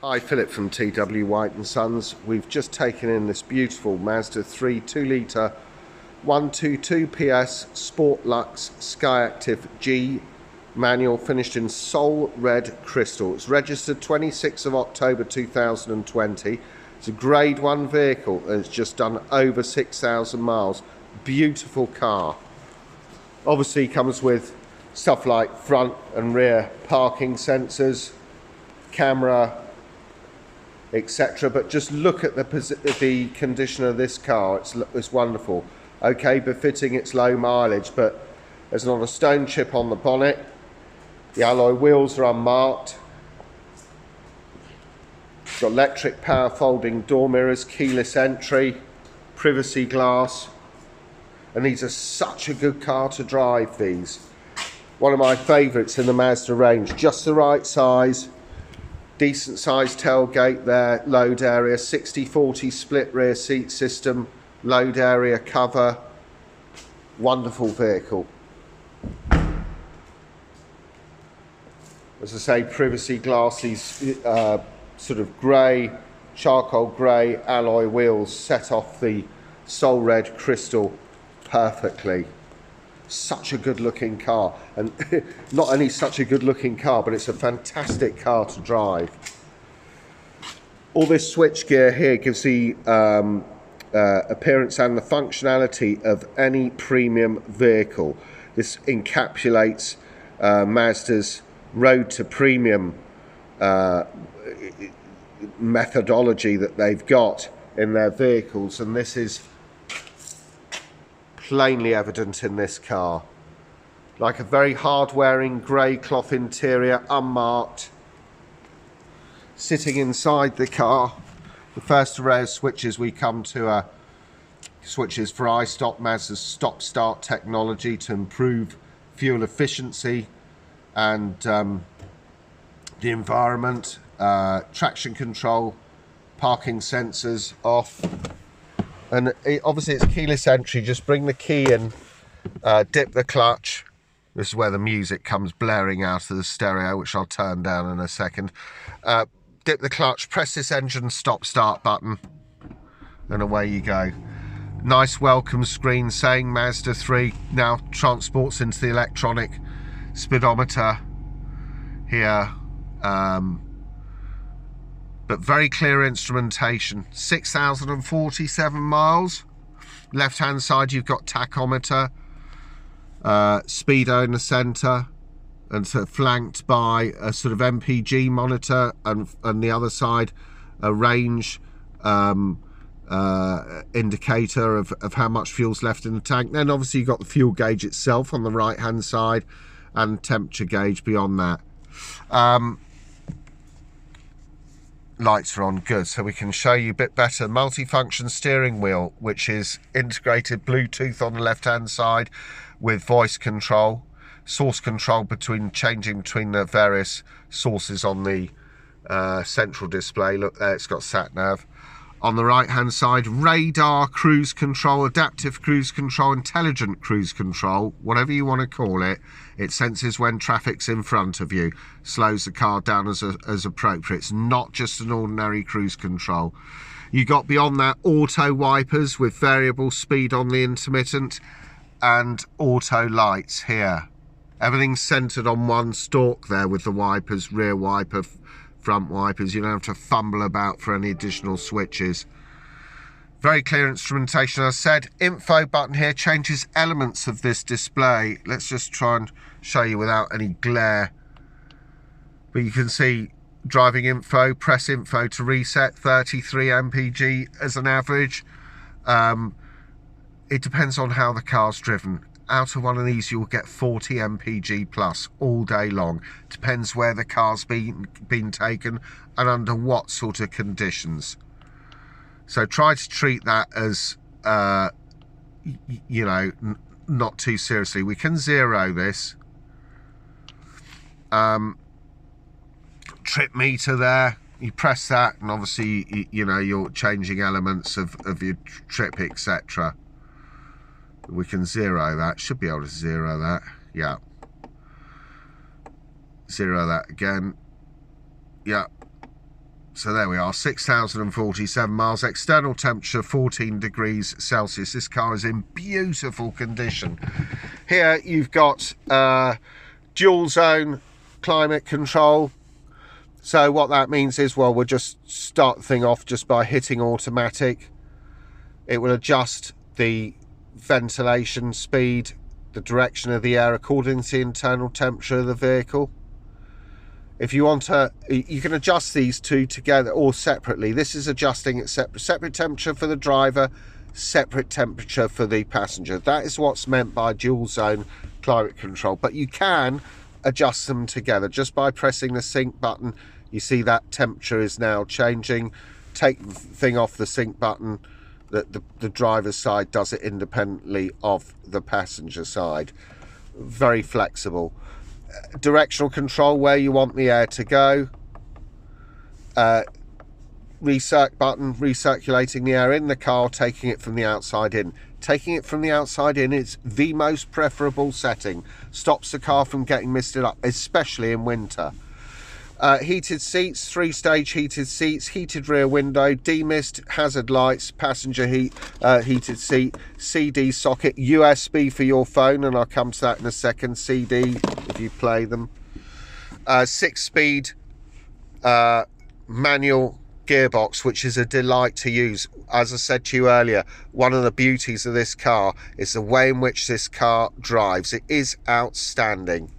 Hi, Philip from TW White & Sons. We've just taken in this beautiful Mazda 3 2-litre 122 PS Sport Lux SKYACTIV-G manual finished in Soul Red Crystal. It's registered 26th of October 2020. It's a grade 1 vehicle and it's just done over 6,000 miles. Beautiful car. Obviously comes with stuff like front and rear parking sensors, camera, etc. But just look at the condition of this car. It's wonderful. Okay, befitting its low mileage, but there's not a stone chip on the bonnet. The alloy wheels are unmarked. It's got electric power folding door mirrors, keyless entry, privacy glass, and these are such a good car to drive. These, one of my favourites in the Mazda range. Just the right size. Decent sized tailgate there, load area, 60/40 split rear seat system, load area cover. Wonderful vehicle. As I say, privacy glass, these sort of grey, charcoal grey alloy wheels set off the Soul Red Crystal perfectly. Such a good looking car, and not only such a good looking car, but it's a fantastic car to drive. All this switchgear here gives the appearance and the functionality of any premium vehicle. This encapsulates Mazda's road to premium methodology that they've got in their vehicles, and this is plainly evident in this car. Like a very hard wearing grey cloth interior, unmarked. Sitting inside the car, the first array of switches we come to are switches for iStop, Mazda's stop start technology to improve fuel efficiency and the environment. Traction control, parking sensors off. And obviously it's keyless entry. Just bring the key in, dip the clutch. This is where the music comes blaring out of the stereo, which I'll turn down in a second. Dip the clutch, press this engine stop start button, and away you go. Nice welcome screen saying Mazda 3 now transports into the electronic speedometer here. But very clear instrumentation. 6,047 miles. Left hand side you've got tachometer, speedo in the center, and sort of flanked by a sort of MPG monitor, and the other side a range indicator of how much fuel's left in the tank. Then obviously you've got the fuel gauge itself on the right hand side and temperature gauge beyond that. Lights are on, good, so we can show you a bit better. Multifunction steering wheel, which is integrated Bluetooth on the left hand side with voice control, source control changing between the various sources on the central display. Look there, it's got sat nav. On the right hand side, radar cruise control, adaptive cruise control, intelligent cruise control, whatever you want to call it. It senses when traffic's in front of you, slows the car down as appropriate. It's not just an ordinary cruise control. You got beyond that auto wipers with variable speed on the intermittent and auto lights here. Everything's centered on one stalk there with the wipers, rear wiper, front wipers. You don't have to fumble about for any additional switches. Very clear instrumentation. As I said, info button here changes elements of this display. Let's just try and show you without any glare. But you can see driving info, press info to reset, 33 mpg as an average. It depends on how the car's driven. Out of one of these you'll get 40 mpg plus all day long. Depends where the car's been taken and under what sort of conditions. So try to treat that as you know, not too seriously. We can zero this. Trip meter there, you press that and obviously you know you're changing elements of your trip, etc. We can zero that. Should be able to zero that. Yeah. Zero that again. Yeah. So there we are, 6,047 miles, external temperature 14 degrees Celsius. This car is in beautiful condition. Here you've got dual zone climate control. So what that means is, well, we'll just start the thing off just by hitting automatic. It will adjust the ventilation speed, the direction of the air according to the internal temperature of the vehicle. If you want to, you can adjust these two together or separately. This is adjusting at separate temperature for the driver, separate temperature for the passenger. That is what's meant by dual zone climate control. But you can adjust them together just by pressing the sync button. You see that temperature is now changing. Take the thing off the sync button. The driver's side does it independently of the passenger side. Very flexible. Directional control, where you want the air to go. Recirc button, recirculating the air in the car, taking it from the outside in. Taking it from the outside in is the most preferable setting. Stops the car from getting misted up, especially in winter. Heated seats, 3-stage heated seats, heated rear window, demist, hazard lights, passenger heated seat, CD socket, USB for your phone, and I'll come to that in a second. CD if you play them. 6-speed manual gearbox, which is a delight to use. As I said to you earlier, one of the beauties of this car is the way in which this car drives. It is outstanding.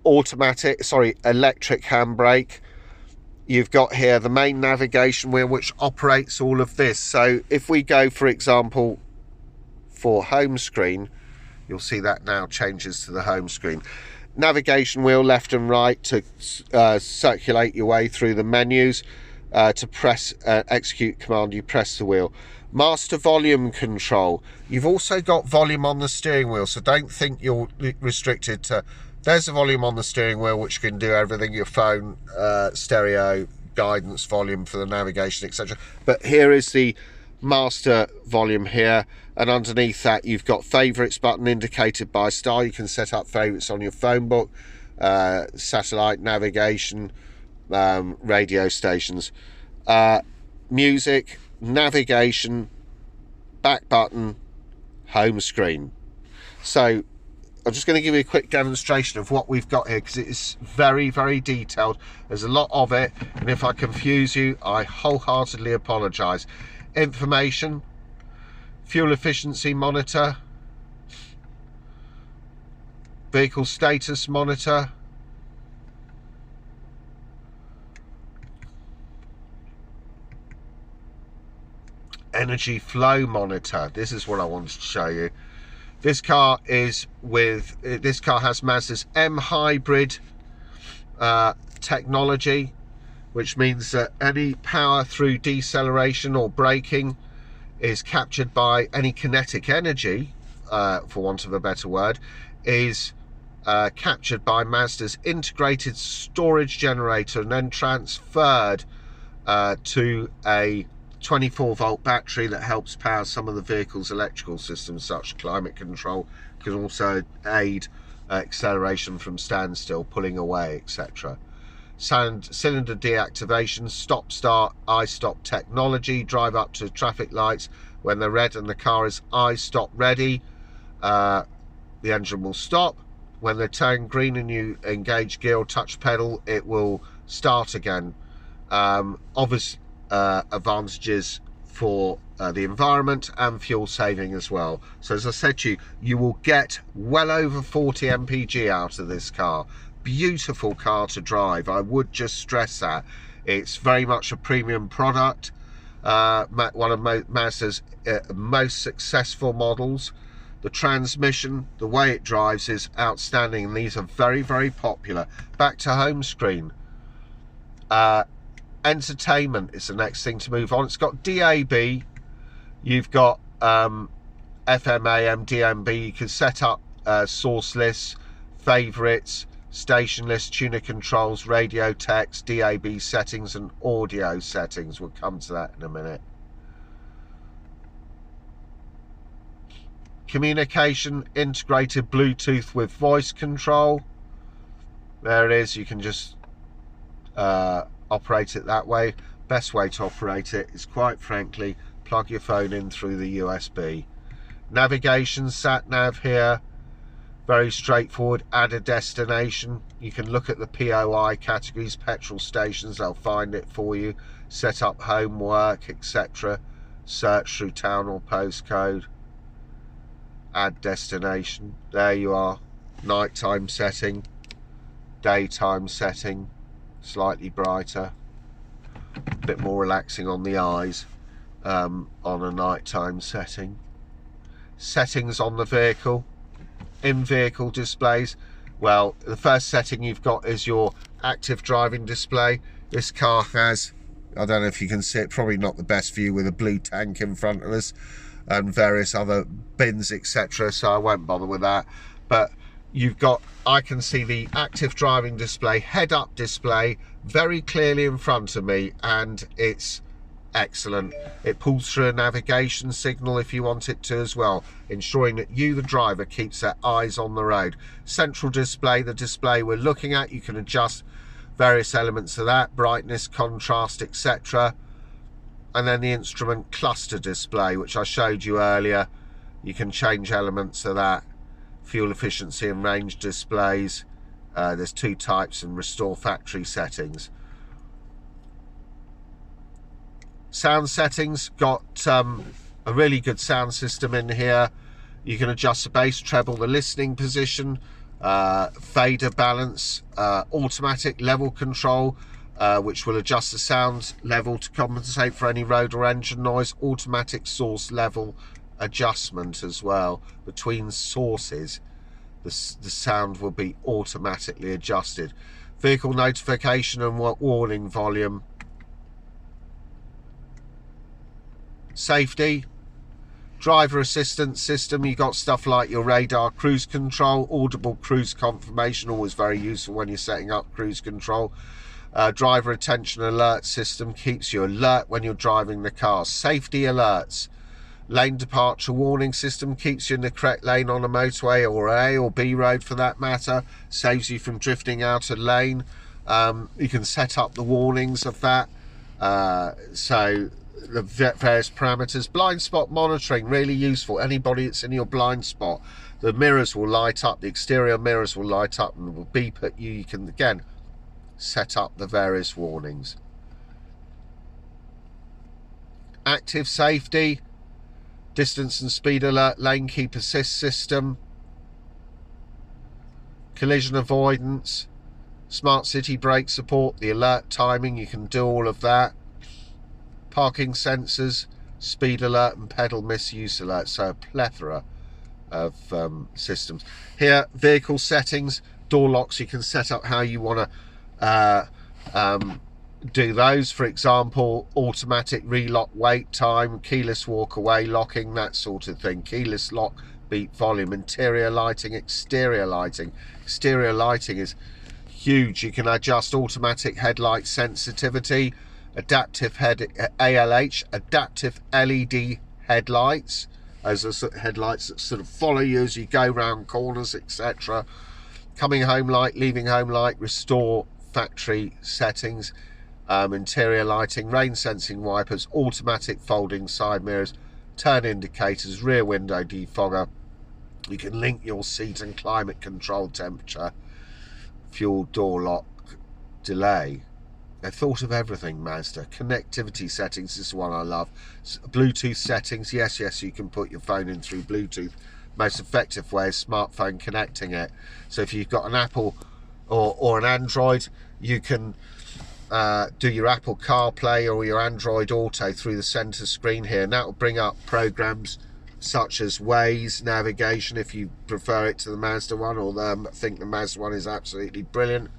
Electric handbrake. You've got here the main navigation wheel, which operates all of this. So if we go, for example, for home screen, you'll see that now changes to the home screen. Navigation wheel left and right to circulate your way through the menus. To press execute command, you press the wheel. Master volume control. You've also got volume on the steering wheel, so don't think you're restricted to. There's the volume on the steering wheel, which can do everything: your phone, stereo, guidance, volume for the navigation, etc. But here is the master volume here, and underneath that you've got favorites button indicated by star. You can set up favorites on your phone book, satellite navigation, radio stations, music, navigation, back button, home screen. So I'm just going to give you a quick demonstration of what we've got here, because it is very, very detailed. There's a lot of it, and if I confuse you, I wholeheartedly apologise. Information, fuel efficiency monitor, vehicle status monitor, energy flow monitor. This is what I wanted to show you. This car has Mazda's M hybrid technology, which means that any power through deceleration or braking is captured by any kinetic energy, for want of a better word, is captured by Mazda's integrated storage generator and then transferred to a 24-volt battery that helps power some of the vehicle's electrical systems, such as climate control. Can also aid acceleration from standstill, pulling away, etc. Cylinder deactivation, stop start, I-stop technology, drive up to traffic lights. When they're red and the car is I-stop ready, the engine will stop. When they turn green and you engage gear or touch pedal, it will start again. Obvious advantages for the environment and fuel saving as well. So as I said to you, you will get well over 40 mpg out of this car. Beautiful car to drive. I would just stress that it's very much a premium product, one of Mazda's most successful models. The transmission, the way it drives is outstanding, and these are very, very popular. Back to home screen. Entertainment is the next thing to move on. It's got DAB, you've got FM, AM, DMB. You can set up source lists, favorites, station list, tuner controls, radio text, DAB settings and audio settings. We'll come to that in a minute. Communication, integrated Bluetooth with voice control. There it is. You can just operate it that way. Best way to operate it is, quite frankly, plug your phone in through the USB. Navigation, sat nav here, very straightforward. Add a destination. You can look at the POI categories, petrol stations, they'll find it for you. Set up home, work, etc. Search through town or postcode. Add destination. There you are. Nighttime setting, daytime setting, slightly brighter, a bit more relaxing on the eyes on a nighttime setting. Settings on the vehicle. In-vehicle displays. Well, the first setting you've got is your active driving display. This car has, I don't know if you can see it, probably not the best view with a blue tank in front of us and various other bins, etc., so I won't bother with that. But you've got, I can see the active driving display, head-up display, very clearly in front of me, and it's excellent. It pulls through a navigation signal if you want it to as well, ensuring that you, the driver, keeps their eyes on the road. Central display, the display we're looking at, you can adjust various elements of that, brightness, contrast, etc. And then the instrument cluster display, which I showed you earlier. You can change elements of that. Fuel efficiency and range displays. There's two types, and restore factory settings. Sound settings, got a really good sound system in here. You can adjust the bass, treble, the listening position, fader balance, automatic level control, which will adjust the sound level to compensate for any road or engine noise, automatic source level adjustment as well. Between sources, the sound will be automatically adjusted. Vehicle notification and warning volume. Safety, driver assistance system. You got stuff like your radar cruise control, audible cruise confirmation, always very useful when you're setting up cruise control. Driver attention alert system keeps you alert when you're driving the car. Safety alerts. Lane departure warning system keeps you in the correct lane on a motorway or A or B road for that matter. Saves you from drifting out of lane. You can set up the warnings of that. So the various parameters. Blind spot monitoring, really useful. Anybody that's in your blind spot, the mirrors will light up, the exterior mirrors will light up and will beep at you. You can again set up the various warnings. Active safety, distance and speed alert, lane keep assist system, collision avoidance, smart city brake support, the alert timing, you can do all of that. Parking sensors, speed alert and pedal misuse alert, so a plethora of systems. Here, vehicle settings, door locks, you can set up how you want to do those. For example, automatic relock wait time, keyless walk away locking, that sort of thing. Keyless lock, beat volume. Interior lighting, exterior lighting. Exterior lighting is huge. You can adjust automatic headlight sensitivity, adaptive ALH, adaptive LED headlights. Those are headlights that sort of follow you as you go round corners, etc. Coming home light, leaving home light, restore factory settings. Interior lighting, rain sensing wipers, automatic folding side mirrors, turn indicators, rear window defogger. You can link your seat and climate control, temperature, fuel, door lock, delay. They thought of everything, Mazda. Connectivity settings, this is one I love. Bluetooth settings, yes, you can put your phone in through Bluetooth. Most effective way is smartphone connecting it. So if you've got an Apple or an Android, you can do your Apple CarPlay or your Android Auto through the center screen here, and that will bring up programs such as Waze, navigation if you prefer it to the Mazda one, although I think the Mazda one is absolutely brilliant.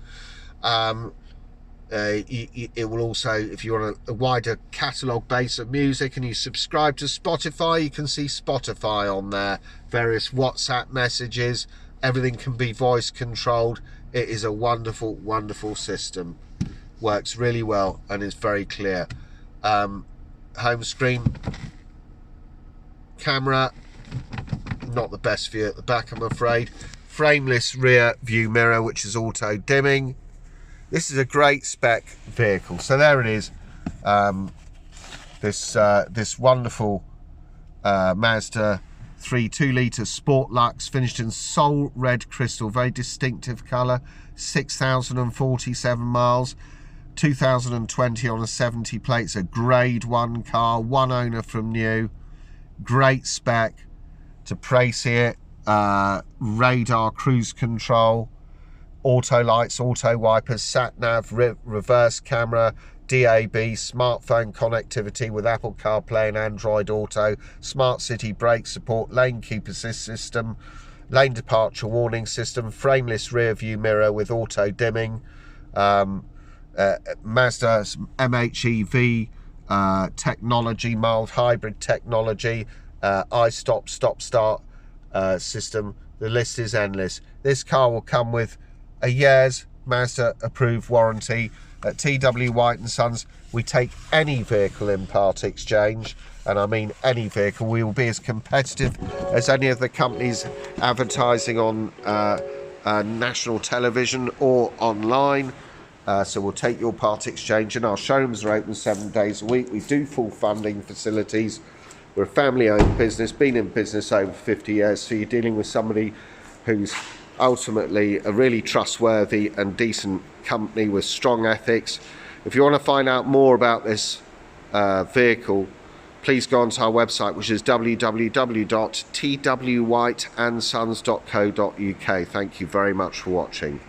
It will also, if you want a wider catalogue base of music and you subscribe to Spotify, you can see Spotify on there, various WhatsApp messages, everything can be voice controlled. It is a wonderful, wonderful system. Works really well and is very clear. Home screen, camera, not the best view at the back, I'm afraid. Frameless rear view mirror, which is auto dimming. This is a great spec vehicle. So there it is. This wonderful Mazda 3 2-litre Sport Lux, finished in soul red crystal, very distinctive colour, 6,047 miles, 2020 on a 70 plate. It's a grade 1 car, 1 owner from new, great spec. To praise it, radar cruise control, auto lights, auto wipers, sat nav, reverse camera, DAB, smartphone connectivity with Apple CarPlay and Android Auto, smart city brake support, lane keep assist system, lane departure warning system, frameless rear view mirror with auto dimming, Mazda's MHEV technology, mild hybrid technology, i-stop, stop-start system. The list is endless. This car will come with a year's Mazda approved warranty. At TW White & Sons, we take any vehicle in part exchange, and I mean any vehicle. We will be as competitive as any of the companies advertising on national television or online. So we'll take your part exchange, and our showrooms are open 7 days a week. We do full funding facilities. We're a family-owned business, been in business over 50 years, so you're dealing with somebody who's ultimately a really trustworthy and decent company with strong ethics. If you want to find out more about this vehicle, please go onto our website, which is www.twwhiteandsons.co.uk. Thank you very much for watching.